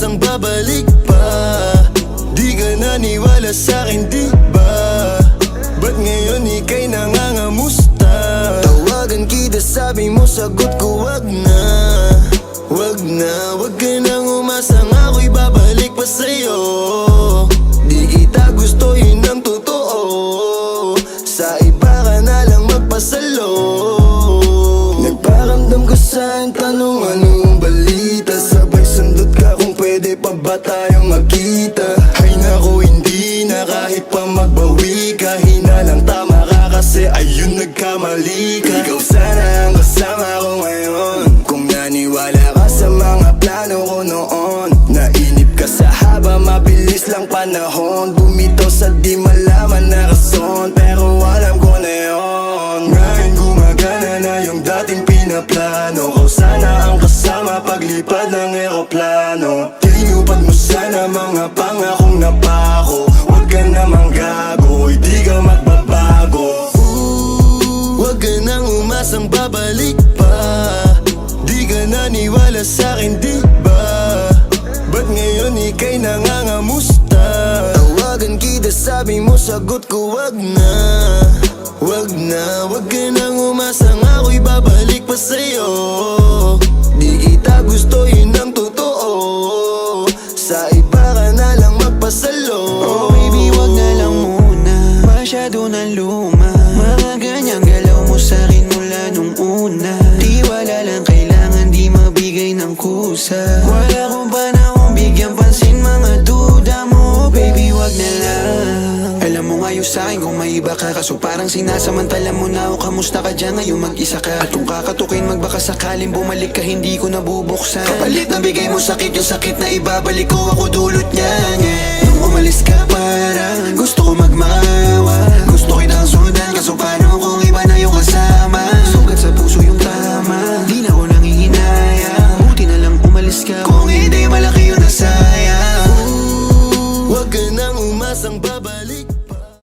umasang babalik pa. Di ka naniwala sa'kin, di ba? Ba't ngayon ika'y nangangamusta? Tawagan kita, sabi mo sagot ko wag na. Wag na, wag ka nang umasang ako'y babalik pa sa'yo. Di kita gusto, yun ang totoo. Sa iba ka na lang magpasalo. Nagparamdam ko sa'yo, tanong anong balita. Sabay sundot ka kung pwede pa ba tayong magkita. Ay naku, hindi na kahit pa magbawi ka. Hinalang tama ka kasi ayun nagkamali ka. Ikaw sana ang kasama ko ngayon. Kung naniwala ka sa mga plano ko noon. Nainip ka sa haba, mabilis lang panahon. Bumitaw sa di malaman na rason, pero alam ko na yun. Ngayon gumagana na yung dating pinaplano ko. Sana ang kasama paglipad ng eroplano. Tinupad mo sana mga pangakong napako. Huwag ka namang gago, hindi ka magbabago. Huwag ka nang umasang babalik pa. Di ka naniwala sa'kin, di ba? Ba't ngayon ika'y nangangamusta? Tawagan kita, sabi mo sagot ko wag na. Wag na, wag ka nang umasang ako'y babalik pa sa'yo. Di kita gusto, yun ang totoo. Sa iba ka na lang magpasalo. Oh baby, wag na lang muna, masyado na luma. Mga ganyang galaw mo sa'kin mula nung una. Di wala lang kailangan, di mabigay ng kusa. Wala kong panahon bigyan pansin mga duda mo. Baby, wag na lang. Alam mo ngayon sa'kin kung may iba ka, kaso parang sinasamantala mo na ako. Kamusta ka dyan ngayon, mag-isa ka? At kung kakatukin magbaka sakaling bumalik ka, hindi ko nabubuksan. Kapalit na bigay mo sakit, yung sakit na ibabalik ko, ako dulot niyan, yeah. Nung umalis ka parang gusto ko magmahal.